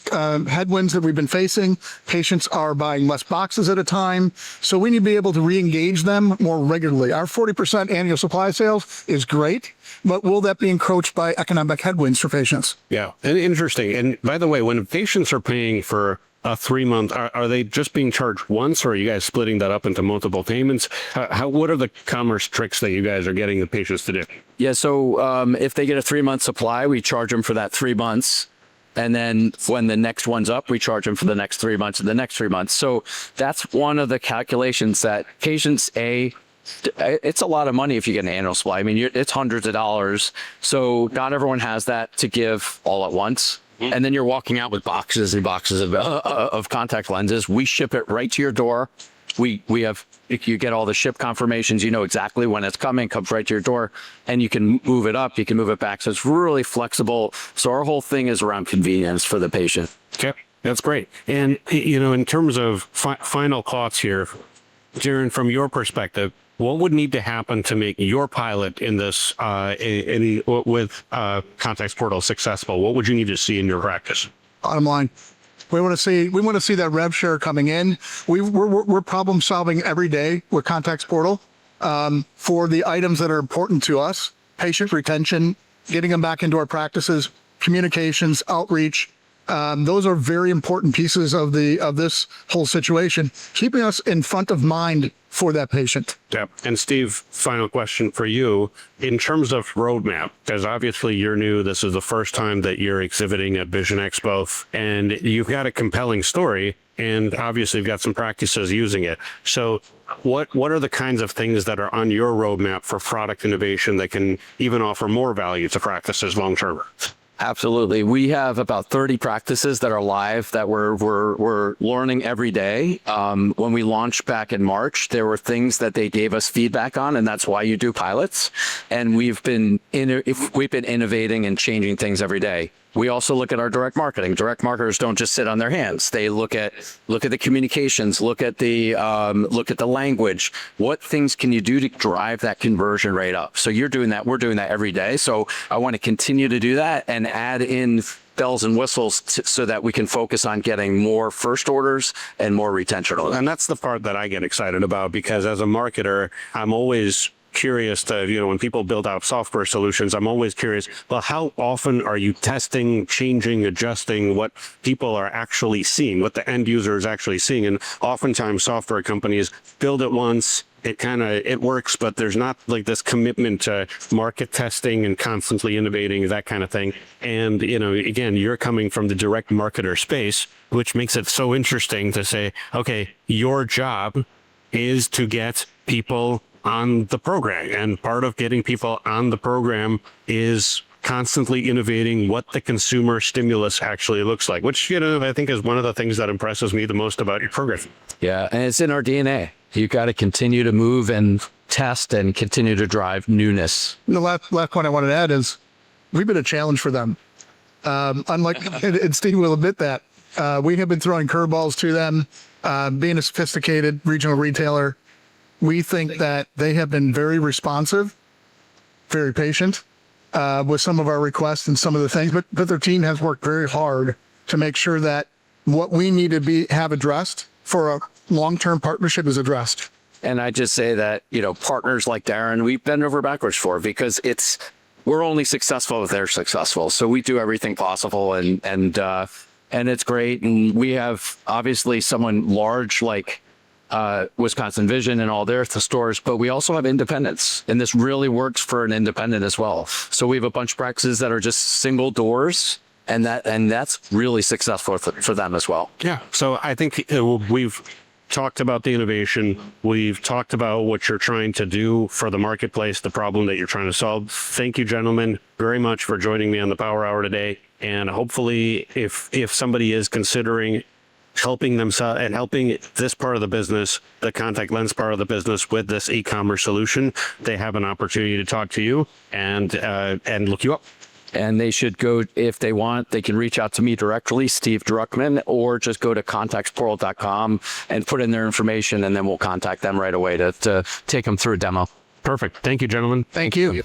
headwinds that we've been facing, patients are buying less boxes at a time. So we need to be able to re-engage them more regularly. Our 40% annual supply sales is great, but will that be encroached by economic headwinds for patients? Yeah, and interesting. And by the way, when patients are paying for a 3-month, are they just being charged once, or are you guys splitting that up into multiple payments? What are the commerce tricks that you guys are getting the patients to do? Yeah, so if they get a 3-month supply, we charge them for that 3 months. And then when the next one's up, we charge them for the next 3 months and the next 3 months. So that's one of the calculations that patients, it's a lot of money if you get an annual supply. I mean, it's hundreds of dollars. So not everyone has that to give all at once. And then you're walking out with boxes and boxes of contact lenses. We ship it right to your door. We have, you get all the ship confirmations, you know exactly when it's coming, comes right to your door, and you can move it up, you can move it back. So it's really flexible. So our whole thing is around convenience for the patient. Okay, that's great. And, in terms of final thoughts here, Darren, from your perspective, what would need to happen to make your pilot in this with Contacts Portal successful? What would you need to see in your practice? Bottom line, we want to see that rev share coming in. We're problem solving every day with Contacts Portal for the items that are important to us: patient retention, getting them back into our practices, communications, outreach. Those are very important pieces of this whole situation, keeping us in front of mind for that patient. Yeah. And Steve, final question for you. In terms of roadmap, because obviously you're new, this is the first time that you're exhibiting at Vision Expo, and you've got a compelling story, and obviously you've got some practices using it. So what are the kinds of things that are on your roadmap for product innovation that can even offer more value to practices long term? Absolutely. We have about 30 practices that are live that we're learning every day. When we launched back in March, there were things that they gave us feedback on, and that's why you do pilots. And we've been innovating and changing things every day. We also look at our direct marketing. Direct marketers don't just sit on their hands. They look at the communications, look at the language. What things can you do to drive that conversion rate up? So you're doing that. We're doing that every day. So I want to continue to do that and add in bells and whistles so that we can focus on getting more first orders and more retention orders. And that's the part that I get excited about, because as a marketer, I'm always curious to, when people build out software solutions, I'm always curious, well, how often are you testing, changing, adjusting what people are actually seeing, what the end user is actually seeing? And oftentimes software companies build it once, it works, but there's not like this commitment to market testing and constantly innovating, that kind of thing. And, again, you're coming from the direct marketer space, which makes it so interesting to say, okay, your job is to get people on the program, and part of getting people on the program is constantly innovating what the consumer stimulus actually looks like, which, I think is one of the things that impresses me the most about your program. Yeah, and it's in our DNA. You got to continue to move and test and continue to drive newness. The last point I wanted to add is we've been a challenge for them. Unlike, and Steve will admit that, we have been throwing curveballs to them. Being a sophisticated regional retailer, we think that they have been very responsive, very patient with some of our requests and some of the things, but their team has worked very hard to make sure that what we need to have addressed for a long-term partnership is addressed. And I just say that, partners like Darren, we bend over backwards for, because we're only successful if they're successful. So we do everything possible, and it's great. And we have obviously someone large like Wisconsin Vision and all their stores, but we also have independents, and this really works for an independent as well. So we have a bunch of practices that are just single doors, and that's really successful for them as well. Yeah. So I think we've talked about the innovation. We've talked about what you're trying to do for the marketplace, the problem that you're trying to solve. Thank you, gentlemen, very much for joining me on the Power Hour today. And hopefully, if somebody is considering helping themselves and helping this part of the business, the contact lens part of the business, with this e-commerce solution, they have an opportunity to talk to you and look you up. And they should go, if they want, they can reach out to me directly, Steve Druckman, or just go to contactsportal.com and put in their information, and then we'll contact them right away to take them through a demo. Perfect. Thank you, gentlemen. Thank you.